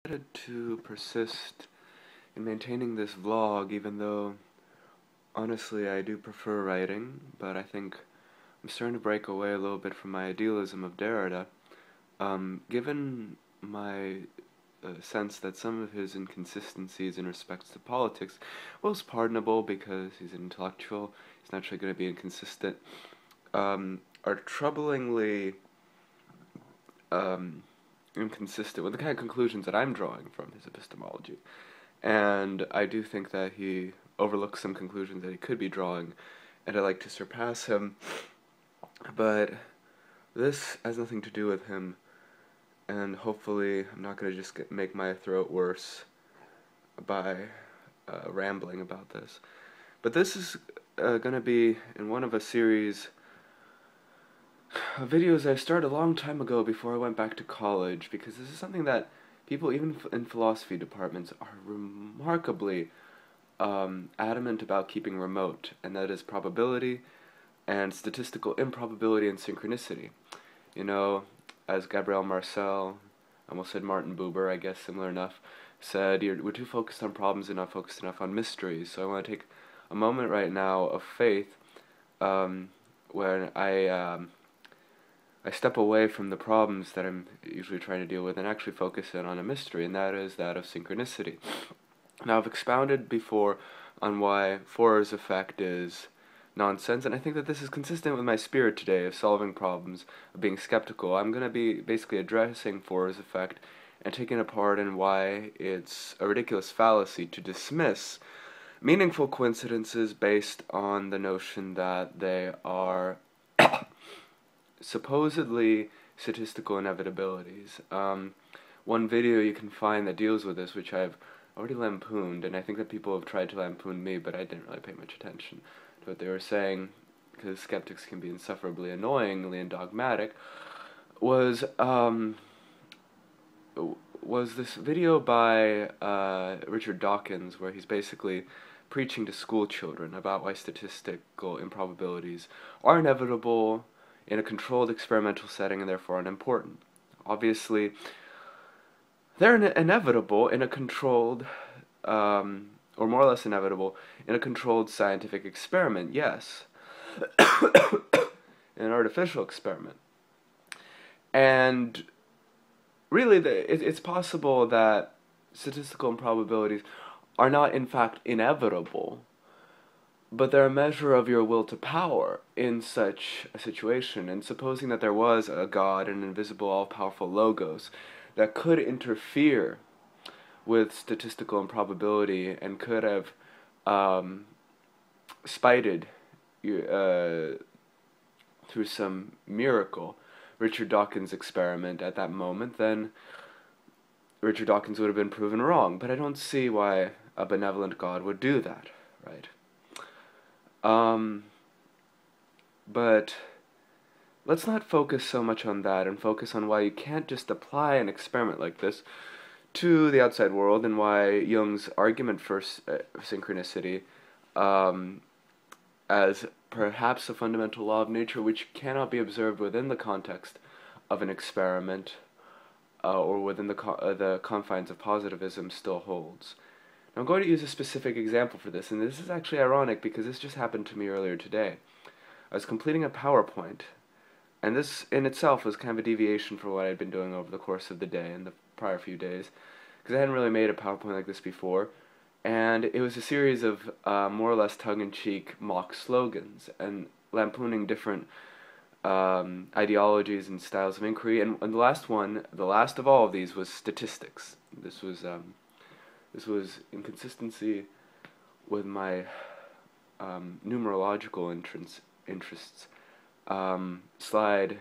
decided to persist in maintaining this vlog, even though honestly I do prefer writing, but I think I'm starting to break away a little bit from my idealism of Derrida, given my sense that some of his inconsistencies in respects to politics, well, it's pardonable because he's an intellectual, he's naturally going to be inconsistent, are troublingly inconsistent with the kind of conclusions that I'm drawing from his epistemology. And I do think that he overlooks some conclusions that he could be drawing, and I'd like to surpass him. But this has nothing to do with him, and hopefully I'm not going to just make my throat worse by rambling about this. But this is going to be in one of a series of videos I started a long time ago before I went back to college, because this is something that people, even in philosophy departments, are remarkably adamant about keeping remote, and that is probability and statistical improbability and synchronicity. You know, as Gabriel Marcel, I almost said Martin Buber, I guess similar enough, said, we're too focused on problems and not focused enough on mysteries. So I want to take a moment right now of faith when I step away from the problems that I'm usually trying to deal with and actually focus in on a mystery, and that is that of synchronicity. Now, I've expounded before on why Fohrer's effect is nonsense, and I think that this is consistent with my spirit today of solving problems, of being skeptical. I'm going to be basically addressing Fohrer's effect and taking apart and why it's a ridiculous fallacy to dismiss meaningful coincidences based on the notion that they are supposedly statistical inevitabilities. One video you can find that deals with this, which I've already lampooned, and I think that people have tried to lampoon me, but I didn't really pay much attention to what they were saying, because skeptics can be insufferably annoyingly and dogmatic, was this video by Richard Dawkins, where he's basically preaching to school children about why statistical improbabilities are inevitable in a controlled experimental setting and therefore unimportant. Obviously, they're inevitable in a controlled, or more or less inevitable, in a controlled scientific experiment, yes. In an artificial experiment. And really, it's possible that statistical improbabilities are not, in fact, inevitable, but they're a measure of your will to power in such a situation. And supposing that there was a God, an invisible, all-powerful logos, that could interfere with statistical improbability and could have spited through some miracle Richard Dawkins' experiment at that moment, then Richard Dawkins would have been proven wrong. But I don't see why a benevolent God would do that, right? But let's not focus so much on that and focus on why you can't just apply an experiment like this to the outside world, and why Jung's argument for synchronicity as perhaps a fundamental law of nature which cannot be observed within the context of an experiment or within the confines of positivism still holds. Now, I'm going to use a specific example for this, and this is actually ironic because this just happened to me earlier today. I was completing a PowerPoint, and this in itself was kind of a deviation from what I'd been doing over the course of the day and the prior few days, because I hadn't really made a PowerPoint like this before, and it was a series of more or less tongue-in-cheek mock slogans and lampooning different ideologies and styles of inquiry, and the last of all of these was statistics. This was inconsistency with my numerological interests. Slide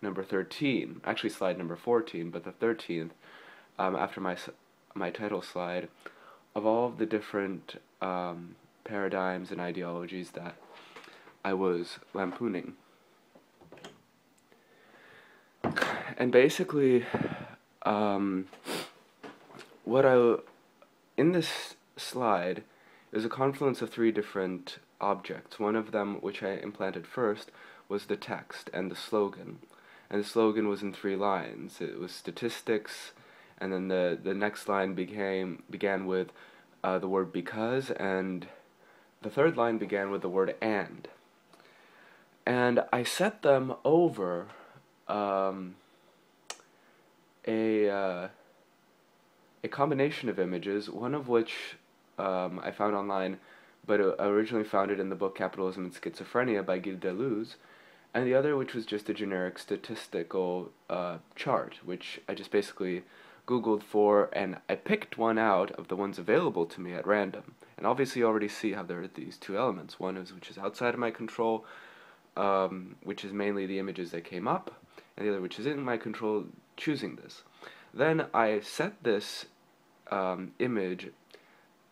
number 13, actually slide number 14, but the 13th, after my title slide, of all of the different paradigms and ideologies that I was lampooning. And basically, in this slide is a confluence of three different objects. One of them, which I implanted first, was the text and the slogan. And the slogan was in 3 lines. It was statistics, and then the next line began with the word because, and the third line began with the word and. And I set them over um, a combination of images, one of which I found online, but I originally found it in the book Capitalism and Schizophrenia by Gilles Deleuze, and the other which was just a generic statistical chart, which I just basically Googled for, and I picked one out of the ones available to me at random. And obviously you already see how there are these two elements. One is which is outside of my control, which is mainly the images that came up, and the other which is in my control, choosing this. Then I set this image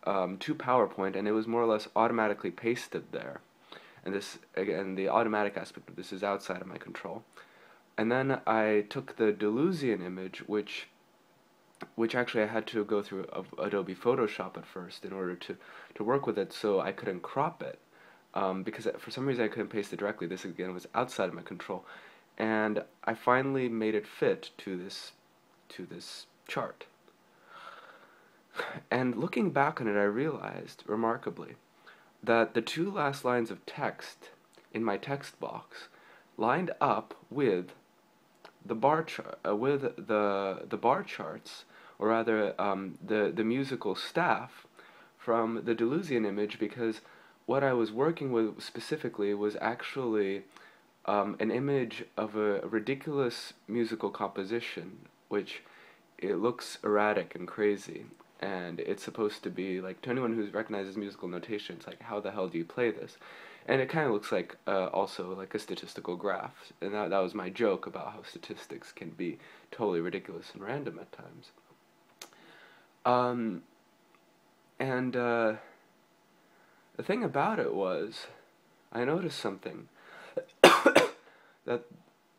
to PowerPoint, and it was more or less automatically pasted there. And this, again, the automatic aspect of this is outside of my control. And then I took the Deleuzian image, which actually I had to go through Adobe Photoshop at first in order to work with it, so I couldn't crop it. Because for some reason I couldn't paste it directly. This, again, was outside of my control. And I finally made it fit to this chart. And looking back on it, I realized, remarkably, that the two last lines of text in my text box lined up with the bar bar charts, or rather the musical staff from the Deleuzian image, because what I was working with specifically was actually an image of a ridiculous musical composition, which it looks erratic and crazy, and it's supposed to be like, to anyone who recognizes musical notation, it's like, how the hell do you play this? And it kind of looks like also like a statistical graph, and that was my joke about how statistics can be totally ridiculous and random at times. And the thing about it was, I noticed something. That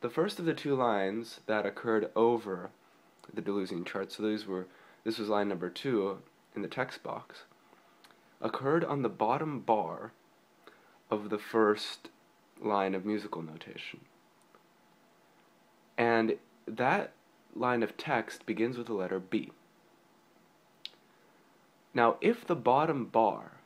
the first of the two lines that occurred over the Deleuzian chart, so this was line number 2 in the text box, occurred on the bottom bar of the first line of musical notation. And that line of text begins with the letter B. Now, if the bottom bar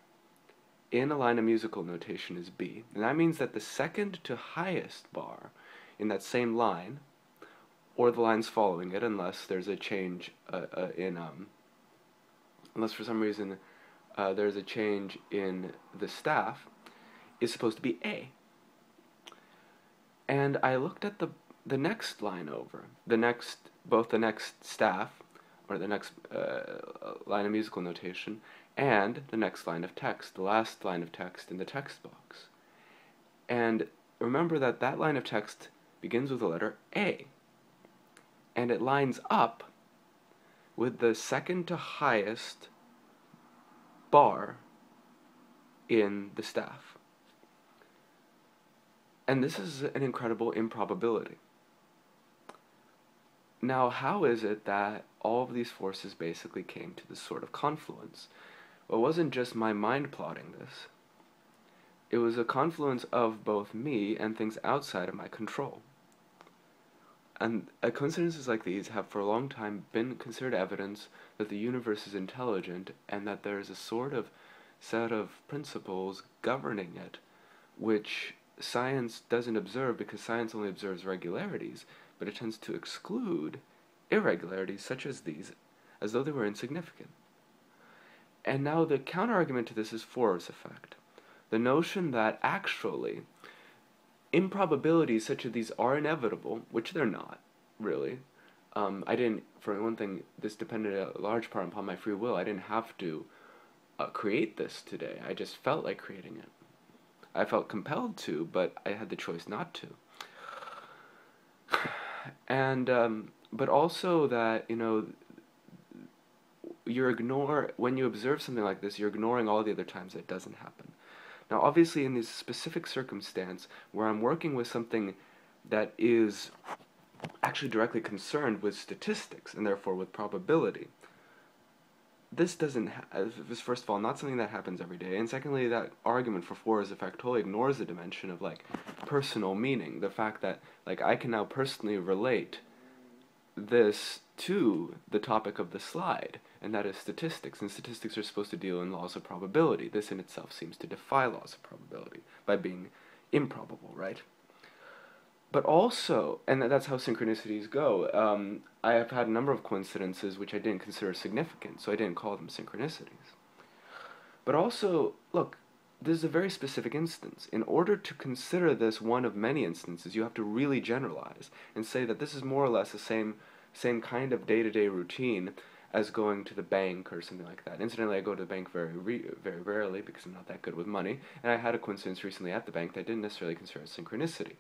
in a line of musical notation is B, then that means that the second to highest bar in that same line, or the lines following it, unless there's a change unless for some reason there's a change in the staff, is supposed to be A. And I looked at the next line over, both the next staff, or the next line of musical notation, and the next line of text, the last line of text in the text box. And remember that that line of text begins with the letter A, and it lines up with the second to highest bar in the staff. And this is an incredible improbability. Now, how is it that all of these forces basically came to this sort of confluence? Well, it wasn't just my mind plotting this. It was a confluence of both me and things outside of my control. And coincidences like these have for a long time been considered evidence that the universe is intelligent, and that there is a sort of set of principles governing it, which science doesn't observe, because science only observes regularities, but it tends to exclude irregularities such as these, as though they were insignificant. And now the counter-argument to this is Fohrer's effect. The notion that actually improbabilities such as these are inevitable, which they're not, really. I didn't, for one thing, this depended a large part upon my free will. I didn't have to create this today. I just felt like creating it. I felt compelled to, but I had the choice not to. And, but also that, when you observe something like this, you're ignoring all the other times that it doesn't happen. Now, obviously, in this specific circumstance, where I'm working with something that is actually directly concerned with statistics, and therefore with probability, this is, first of all, not something that happens every day, and secondly, that argument for Fohrer's effect totally ignores the dimension of, personal meaning, the fact that, I can now personally relate this to the topic of the slide, and that is statistics. And statistics are supposed to deal in laws of probability. This in itself seems to defy laws of probability by being improbable, right? But also, and that's how synchronicities go, I have had a number of coincidences which I didn't consider significant, so I didn't call them synchronicities. But also, look, this is a very specific instance. In order to consider this one of many instances, you have to really generalize and say that this is more or less the same kind of day-to-day routine as going to the bank or something like that. Incidentally, I go to the bank very rarely because I'm not that good with money, and I had a coincidence recently at the bank that I didn't necessarily consider as synchronicity.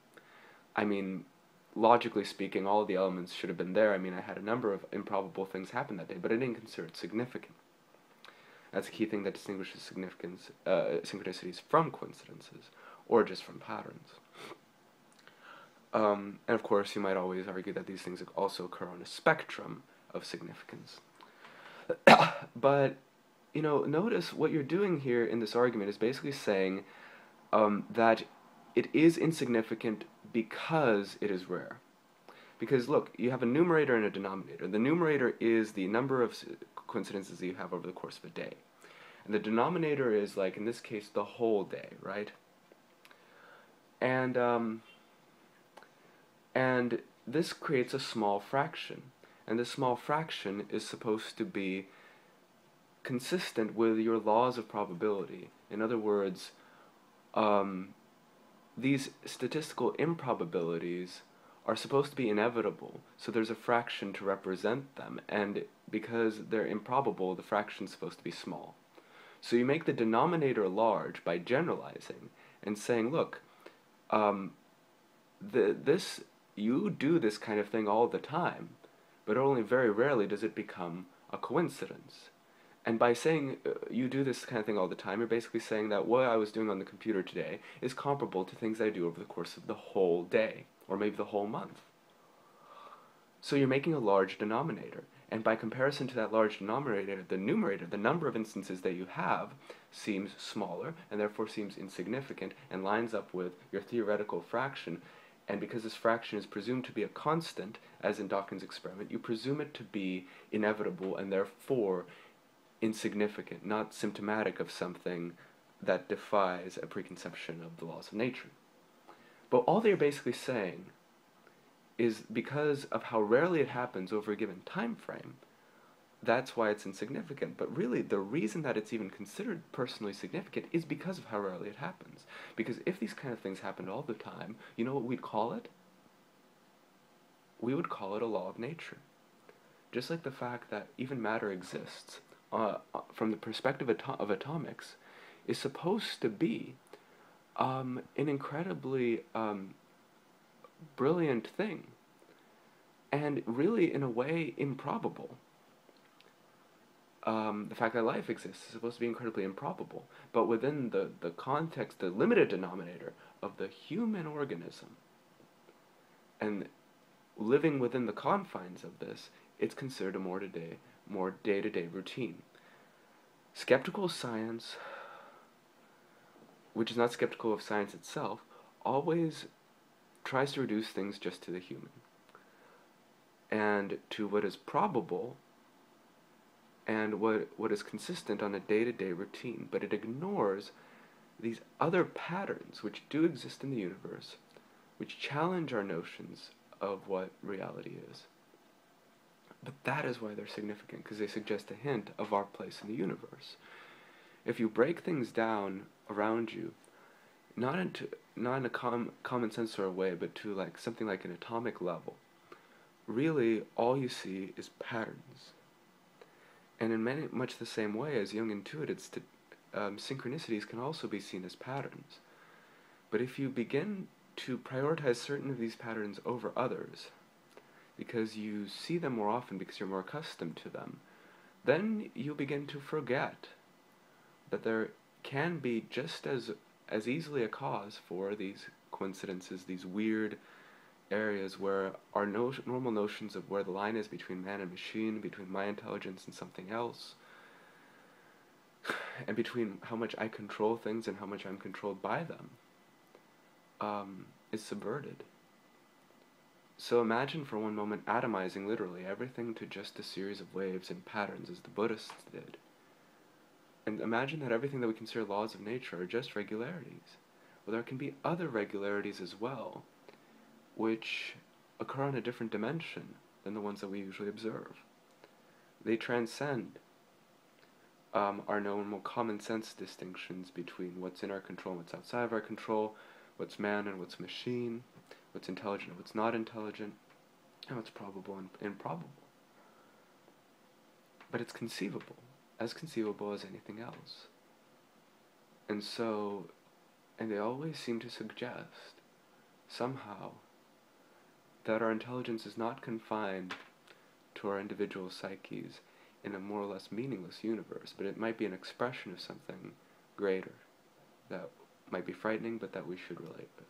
I mean, logically speaking, all of the elements should have been there. I mean, I had a number of improbable things happen that day, but I didn't consider it significant. That's a key thing that distinguishes synchronicities from coincidences, or just from patterns. And of course, you might always argue that these things also occur on a spectrum of significance. But, notice what you're doing here in this argument is basically saying that it is insignificant because it is rare. Because, look, you have a numerator and a denominator. The numerator is the number of coincidences that you have over the course of a day. And the denominator is, like, in this case, the whole day, right? And this creates a small fraction. And this small fraction is supposed to be consistent with your laws of probability. In other words, these statistical improbabilities are supposed to be inevitable, so there's a fraction to represent them, and because they're improbable, the fraction's supposed to be small. So you make the denominator large by generalizing and saying, look, you do this kind of thing all the time, but only very rarely does it become a coincidence. And by saying you do this kind of thing all the time, you're basically saying that what I was doing on the computer today is comparable to things I do over the course of the whole day, or maybe the whole month. So you're making a large denominator, and by comparison to that large denominator, the numerator, the number of instances that you have, seems smaller, and therefore seems insignificant, and lines up with your theoretical fraction. And because this fraction is presumed to be a constant, as in Dawkins' experiment, you presume it to be inevitable, and therefore insignificant, not symptomatic of something that defies a preconception of the laws of nature. But all they're basically saying is because of how rarely it happens over a given time frame, that's why it's insignificant. But really, the reason that it's even considered personally significant is because of how rarely it happens. Because if these kind of things happened all the time, you know what we'd call it? We would call it a law of nature. Just like the fact that even matter exists, from the perspective of atomics, is supposed to be an incredibly brilliant thing, and really, in a way, improbable. The fact that life exists is supposed to be incredibly improbable, but within the context, the limited denominator of the human organism, and living within the confines of this, it's considered a more day-to-day routine. Skeptical science, which is not skeptical of science itself, always tries to reduce things just to the human and to what is probable and what is consistent on a day-to-day routine, but it ignores these other patterns which do exist in the universe, which challenge our notions of what reality is. But that is why they're significant, because they suggest a hint of our place in the universe. If you break things down around you, not in a common sense sort of way, but to like something like an atomic level, really all you see is patterns. And in much the same way as Jung intuited, synchronicities can also be seen as patterns. But if you begin to prioritize certain of these patterns over others, because you see them more often because you're more accustomed to them, then you begin to forget that there can be just as easily a cause for these coincidences, these weird areas where our normal notions of where the line is between man and machine, between my intelligence and something else, and between how much I control things and how much I'm controlled by them, is subverted. So imagine for one moment atomizing literally everything to just a series of waves and patterns as the Buddhists did. And imagine that everything that we consider laws of nature are just regularities. Well, there can be other regularities as well, which occur on a different dimension than the ones that we usually observe. They transcend our normal common sense distinctions between what's in our control and what's outside of our control, what's man and what's machine, what's intelligent and what's not intelligent, and what's probable and improbable. But it's conceivable as anything else. And so, and they always seem to suggest, somehow, that our intelligence is not confined to our individual psyches in a more or less meaningless universe, but it might be an expression of something greater that might be frightening, but that we should relate with.